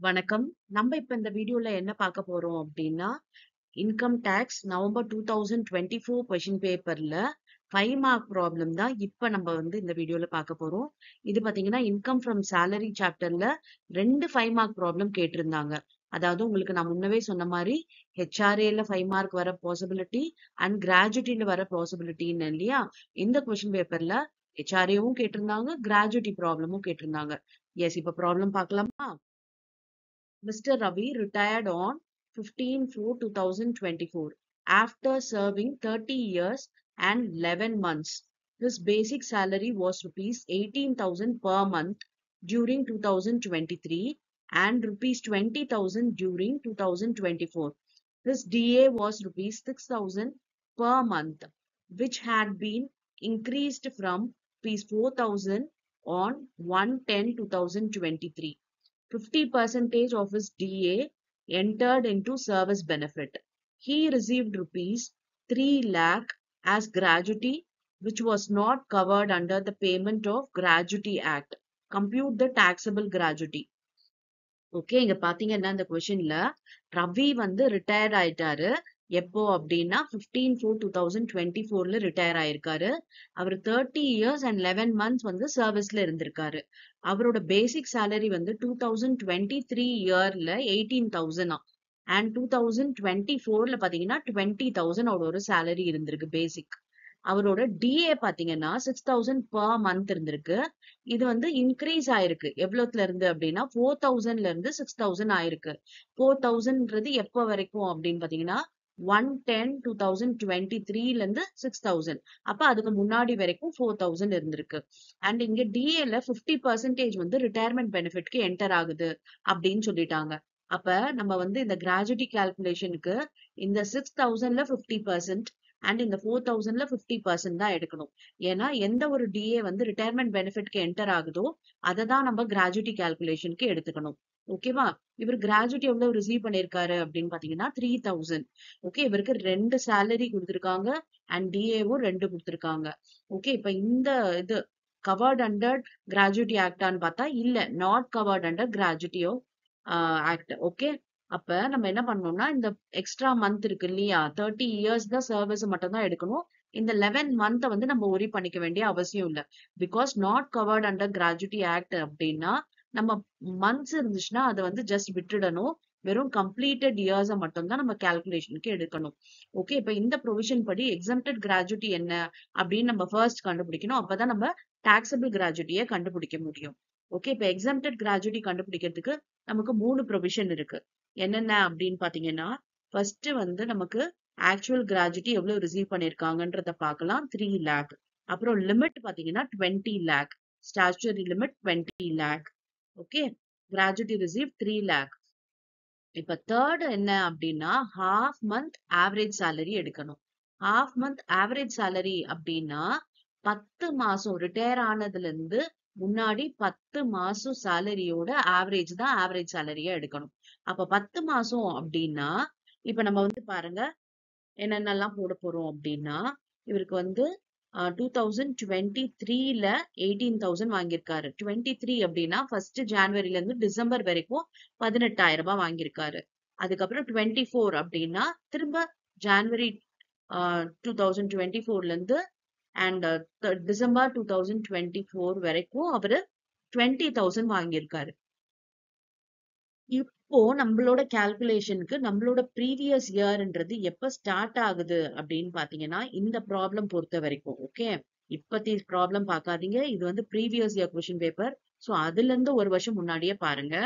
வணக்கம். நம்ம இப்ப இந்த வீடியோல என்ன பார்க்க போறோம் அப்படின்னா, இன்கம் டாக்ஸ் நவம்பர் 2024 கொஸ்டின் பேப்பர்ல 5 மார்க் ப்ராப்ளம் தான் இப்ப நம்ம இந்த வீடியோல பார்க்க போறோம். இது பாத்தீங்கன்னா இன்கம் ஃப்ரம் சேலரி சாப்டர்ல 2 5 மார்க் ப்ராப்ளம் கேட்டிருந்தாங்க. அதாவது உங்களுக்கு நான் முன்னவே சொன்ன மாதிரி ஹெச்ஆர்ஏல 5 மார்க் வர பாசிபிலிட்டி அண்ட் கிராஜுவிட்டில வர பாசிபிலிட்டின்னு இல்லையா? இந்த கொஸ்டின் பேப்பர்ல ஹெச்ஆர்ஏவும் கேட்டிருந்தாங்க, கிராஜுவிட்டி ப்ராப்ளமும் கேட்டிருந்தாங்க. எஸ், இப்ப ப்ராப்ளம் பார்க்கலாமா? Mr. Ravi retired on 15/4/2024 after serving 30 years and 11 months. His basic salary was rupees 18,000 per month during 2023 and rupees 20,000 during 2024. His DA was rupees 6,000 per month, which had been increased from rupees 4,000 on 1/10/2023. 50% of his DA entered into service benefit. He received rupees 3 lakh as gratuity, which was not covered under the Payment of Gratuity Act. Compute the taxable gratuity. Okay, இங்க பாத்தீங்கன்னா இந்த கொஸ்டின்ல Ravi retired ஆயிட்டாரு. எப்போ அப்படின்னா 15/4/2024 retire ஆயிருக்காரு. அவர் 30 years and 11 months சர்வீஸ்ல இருந்திருக்காரு. அவரோட பேசிக் சேலரி 2023 இயர்ல 18,000 அண்ட் 2024ல பாத்தீங்கன்னா 20,000 அவரோட சேலரி இருந்திருக்கு பேசிக். அவரோட டிஏ பாத்தீங்கன்னா 6,000 per மந்த் இருந்திருக்கு. இது இன்க்ரீஸ் ஆயிருக்கு. எவ்வளவுல இருந்து அப்படின்னா 4,000ல இருந்து 6,000 ஆயிருக்கு. 4,000ன்றது எப்ப வரைக்கும் அப்படின்னு பாத்தீங்கன்னா 1/10/2023ல இருந்து 6,000. அப்ப அதுக்கு முன்னாடி வரைக்கும் 4,000 இருந்திருக்கு. அண்ட் இங்க டிஏல 50% ரிட்டையர்மெண்ட் பெனிஃபிட்க்கு என்டர் ஆகுது அப்படின்னு சொல்லிட்டாங்க. அப்ப நம்ம இந்த கிராஜுவிட்டி கால்குலேஷனுக்கு இந்த 6,000ல 50% அண்ட் இந்த 4,000ல 50% தான் எடுக்கணும். ஏன்னா எந்த ஒரு டிஏ ரிட்டையர்மெண்ட் பெனிஃபிட்க்கு என்டர் ஆகுதோ அதை தான் நம்ம கிராஜுவிட்டி கால்குலேஷனுக்கு எடுத்துக்கணும். ஓகேவா? இவர் கிராஜுவிட்டி எவ்வளவு ரிசீவ் பண்ணிருக்காரு அப்படின்னு பாத்தீங்கன்னா 3,000. ஓகே, இவருக்கு 2 சேலரி கொடுத்திருக்காங்க அண்ட் டிஏவும் 2 கொடுத்திருக்காங்க. ஓகே, இப்ப இந்த இது கவர்ட் அண்டர் கிராஜுவிட்டி ஆக்டான்னு பார்த்தா இல்ல, not covert under gratuity act. Okay, அப்ப நம்ம என்ன பண்ணோம்னா இந்த எக்ஸ்ட்ரா மந்த் இருக்கு இல்லையா, 30 இயர்ஸ் தான் சர்வீஸ் மட்டும் தான் எடுக்கணும். இந்த 11 மந்த் நம்ம ஒரி பண்ணிக்க வேண்டிய அவசியம் இல்ல. Because not covert under gratuity act அப்படின்னா நம்ம மந்த்ஸ் இருந்துச்சுன்னா அதை ஜஸ்ட் விட்டுடணும். வெறும் கம்ப்ளீட்டட் இயர்ஸை மட்டும் தான் நம்ம கால்குலேஷனுக்கு எடுக்கணும். ஓகே, இப்ப இந்த ப்ரொவிஷன் படி எக்ஸம்டட் கிராஜுவிட்டி என்ன அப்படின்னு நம்ம ஃபர்ஸ்ட் கண்டுபிடிக்கணும். அப்பதான் நம்ம டாக்ஸபிள் கிராஜுவிட்டியை கண்டுபிடிக்க முடியும். ஓகே, இப்ப எக்ஸம்டட் கிராஜுவிட்டி கண்டுபிடிக்கிறதுக்கு நமக்கு 3 ப்ரொவிஷன் இருக்கு. என்னென்ன அப்படின்னு பாத்தீங்கன்னா, ஃபர்ஸ்ட் நமக்கு ஆக்சுவல் கிராஜுவிட்டி எவ்வளவு ரிசீவ் பண்ணிருக்காங்கன்றத பார்க்கலாம், 3 lakh. அப்புறம் லிமிட் பாத்தீங்கன்னா 20 lakh. Statutory limit 20 lakh. Okay, gratuity receive 3 lakh. இப்ப தேர்ட் என்ன அப்படின்னா ஹாஃப் மந்த் ஆவரேஜ் சேலரி எடுக்கணும். ஹாஃப் மந்த் ஆவரேஜ் சேலரி அப்படின்னா 10 மாசம் ரிட்டையர் ஆனதுல இருந்து முன்னாடி 10 மாசம் சேலரியோட ஆவரேஜ் தான் ஆவரேஜ் சேலரியா எடுக்கணும். அப்ப 10 மாசம் அப்படின்னா இப்ப நம்ம பாருங்க என்னென்னலாம் போட போறோம் அப்படின்னா, இவருக்கு 2023ல 18,000 வாங்கியிருக்காரு. 23 அப்படின்னா ஃபர்ஸ்ட் ஜான்வரில இருந்து டிசம்பர் வரைக்கும் 18,000 ரூபாய் வாங்கியிருக்காரு. அதுக்கப்புறம் 24 அப்படின்னா திரும்ப ஜான்வரி 2024ல இருந்து அண்ட் டிசம்பர் 2024 வரைக்கும் அவரு 20,000 வாங்கியிருக்காரு. இப்போ நம்மளோட கால்குலேஷனுக்கு நம்மளோட ப்ரீவியஸ் இயர்ன்றது எப்ப ஸ்டார்ட் ஆகுது அப்படின்னு பாத்தீங்கன்னா இந்த ப்ராப்ளம் பொறுத்த வரைக்கும். ஓகே, இப்பத்தி ப்ராப்ளம் பார்க்காதீங்க. இது previous year question paper. So அதுல இருந்து ஒரு வருஷம் முன்னாடியே பாருங்க.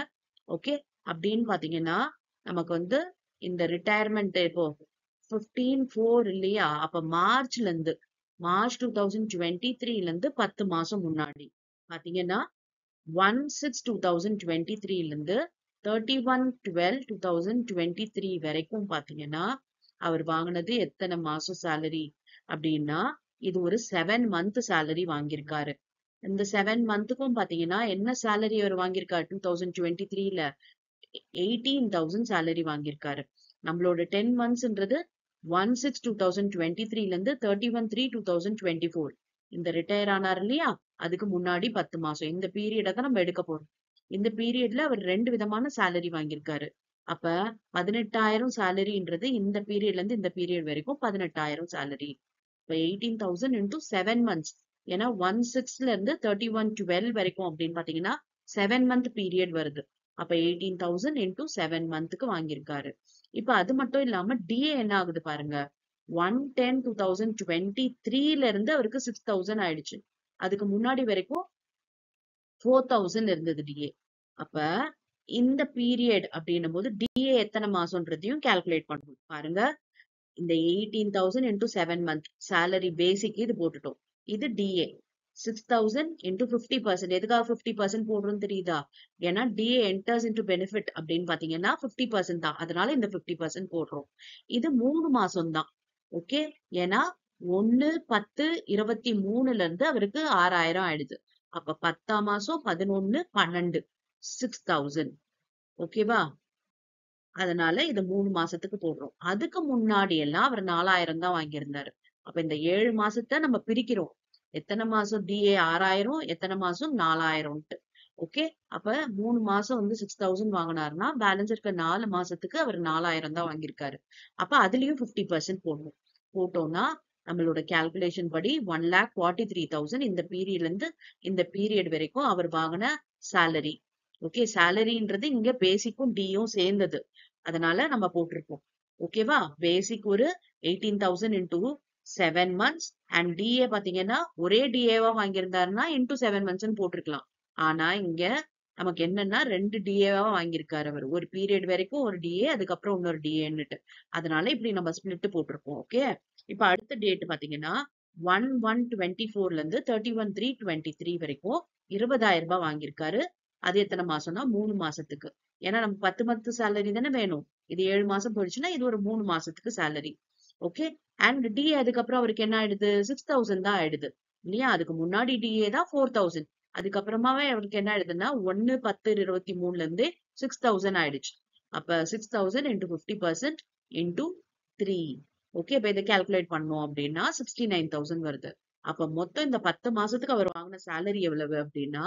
ஓகே, அப்படின்னு பாத்தீங்கன்னா நமக்கு இந்த ரிட்டையர்மெண்ட் இப்போ 15/4 இல்லையா, அப்ப மார்ச் 2023ல இருந்து 10 மாசம் முன்னாடி பாத்தீங்கன்னா 1/6/2023ல இருந்து 31/12/2023 வரைக்கும் பாத்தீங்கன்னா அவர் வாங்கினது எத்தனை மாசம் சேலரி அப்படின்னா இது ஒரு 7 மந்த் சேலரி வாங்கியிருக்காரு. இந்த 7 மந்த்துக்கும் பாத்தீங்கன்னா என்ன சேலரி அவர் வாங்கியிருக்காரு 2023ல 18,000 சேலரி வாங்கியிருக்காரு. நம்மளோட 10 மந்த்ஸ்ன்றது 1/6/2023ல இருந்து 31/3/2024. இந்த ரிட்டையர் ஆனார் இல்லையா, அதுக்கு முன்னாடி 10 மாசம். இந்த பீரியட தான் நம்ம எடுக்க போறோம். இந்த பீரியட்ல அவர் 2 விதமான சேலரி வாங்கியிருக்காரு. அப்ப 18,000 சேலரின்றது இந்த பீரியட்ல இருந்து இந்த பீரியட் வரைக்கும் 18,000 சேலரி. இப்ப 18,000 into 7 months. ஏன்னா 1/6ல இருந்து 31/12 வரைக்கும் அப்படின்னு பாத்தீங்கன்னா 7 month பீரியட் வருது. அப்ப 18,000 into 7 monthக்கு வாங்கியிருக்காரு. இப்ப அது மட்டும் இல்லாம டிஏ என்ன ஆகுது பாருங்க. 1/10/2023ல இருந்து அவருக்கு 6,000 ஆயிடுச்சு. அதுக்கு முன்னாடி வரைக்கும் 4,000 இருந்தது டிஏ. அப்ப இந்த பீரியட் அப்படின்னும் போது டிஏ எத்தனை மாசம்ன்றதையும் கால்குலேட் பண்ணணும். பாருங்க, இந்த 18,000 into 7 month salary basic இது போட்டுட்டோம். இது DA 6,000 into 50%. எதுக்காக 50% போடுறோம் தெரியுதா? ஏன்னா DA enters into benefit அப்படின்னு பாத்தீங்கன்னா 50% தான். அதனால இந்த 50% போடுறோம். இது 3 மாசம் தான். ஓகே, ஏன்னா 1/10/23ல இருந்து அவருக்கு 6,000 ஆயிடுது. அப்ப 10ஆம் மாசம் 11 12 6,000. ஓகேவா? அதனால இது 3 மாசத்துக்கு போடுறோம். அதுக்கு முன்னாடி எல்லாம் அவர் 4,000 தான் வாங்கியிருந்தாரு. அப்ப இந்த 7 மாசத்தை நம்ம பிரிக்கிறோம். எத்தனை மாசம் டிஏ 6,000, எத்தனை மாசம் 4,000. ஓகே, அப்ப 3 மாசம் வந்து 6,000 வாங்கினாருன்னா பேலன்ஸ் இருக்க 4 மாசத்துக்கு அவர் 4,000 தான் வாங்கியிருக்காரு. அப்ப அதுலயும் 50% போடணும். போட்டோம்னா நம்மளோட கால்குலேஷன் படி 1,43,000 இந்த பீரியட்ல இருந்து இந்த பீரியட் வரைக்கும் அவர் வாங்கின சேலரி. ஓகே, சேலரின்றது இங்க பேசிக்கும் டியும் சேர்ந்தது. அதனால நம்ம போட்டிருக்கோம். ஓகேவா? பேசிக் ஒரு 18,000 into 7 months அண்ட் டிஏ பாத்தீங்கன்னா ஒரே டிஏவா வாங்கியிருந்தாருன்னா into 7 months போட்டிருக்கலாம். ஆனா இங்க நமக்கு என்னன்னா 2 டிஏவா வாங்கியிருக்காரு அவர். ஒரு பீரியட் வரைக்கும் ஒரு டிஏ, அதுக்கப்புறம் இன்னொரு டிஏன்னுட்டு. அதனால இப்படி நம்ம ஸ்பிளிட் போட்டிருக்கோம். ஓகே, இப்ப அடுத்த டேட் பாத்தீங்கன்னா 1/1/24ல இருந்து 31/3/23 வரைக்கும் 20,000 ரூபாய் வாங்கியிருக்காரு. அது எத்தனை மாசம்னா 3 மாசத்துக்கு. ஏன்னா நம்ம 10 மந்த் சேலரி தானே வேணும். இது 7 மாசம் போயிடுச்சுன்னா இது ஒரு 3 மாசத்துக்கு சேலரி. ஓகே, அண்ட் டிஏ அதுக்கப்புறம் அவருக்கு என்ன ஆயிடுது? 6,000 தான் ஆயிடுது இல்லையா? அதுக்கு முன்னாடி டிஏ தான் 4,000. அதுக்கப்புறமாவே அவருக்கு என்ன ஆயிடுதுன்னா 1/10/23ல இருந்தே 6,000 ஆயிடுச்சு. அப்ப 6,000 into 50% into 3. ஓகே, இப்ப இதை கால்குலேட் பண்ணோம் அப்படின்னா 69,000 வருது. அப்ப மொத்தம் இந்த 10 மாசத்துக்கு அவர் வாங்கின சேலரி எவ்வளவு அப்படின்னா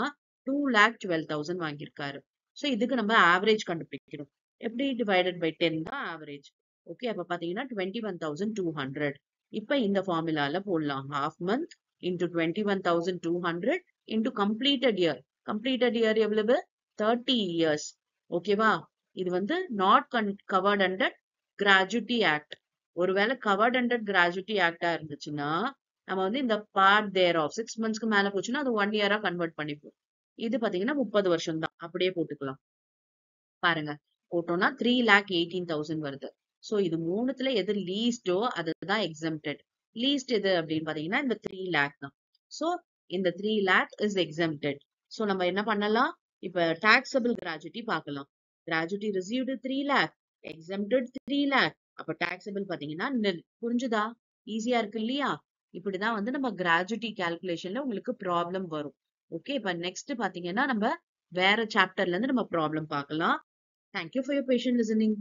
2,12,000 வாங்கியிருக்காரு. சோ இதுக்கு நம்ம ஆவரேஜ் கண்டுபிடிக்கணும். எப்படி? டிவைடட் பை 10 தான் ஆவரேஜ். ஓகே, அப்ப பாத்தீங்கன்னா 21,200. இப்ப இந்த ஃபார்முலால போடலாம். Half month into 21,200 into completed year. Completed year எவ்வளவு? 30 இயர்ஸ். ஓகேவா? இது வந்து not covert under gratuity act. ஒருவேளை கவர்ட் அண்டர் கிராஜுவிட்டி ஆக்டா இருந்துச்சுன்னா நம்ம வந்து இந்த பார்ட் தேர் ஆஃப் 6 மந்த்ஸ்க்கு மேல போச்சுன்னா அது 1 இயரா கன்வெர்ட் பண்ணிப்போம். இது பாத்தீங்கன்னா 30 வருஷம் தான். அப்படியே போட்டுக்கலாம். பாருங்க, போட்டோம்னா 3,18,000 வருது. சோ இது மூணுத்துல எது லீஸ்டோ அதுதான் எக்ஸம்டட். லீஸ்ட் எது அப்படின்னு பாத்தீங்கன்னா இந்த 3 lakh தான். சோ இந்த 3 lakh இஸ் எக்ஸம்டட். சோ நம்ம என்ன பண்ணலாம்? இப்ப டாக்ஸபிள் கிராஜுவிட்டி பார்க்கலாம். Gratuity received 3 lakh, exempted 3 lakh. அப்ப டாக்ஸபிள் பாத்தீங்கன்னா nil. புரிஞ்சுதா? ஈஸியா இருக்கு இல்லையா? இப்படிதான் வந்து நம்ம கிராஜுவிட்டி கால்குலேஷன்ல உங்களுக்கு ப்ராப்ளம் வரும். ஓகே, இப்ப நெக்ஸ்ட் பாத்தீங்கன்னா நம்ம வேற சாப்டர்ல இருந்து நம்ம ப்ராப்ளம் பார்க்கலாம். Thank you for your patient listening.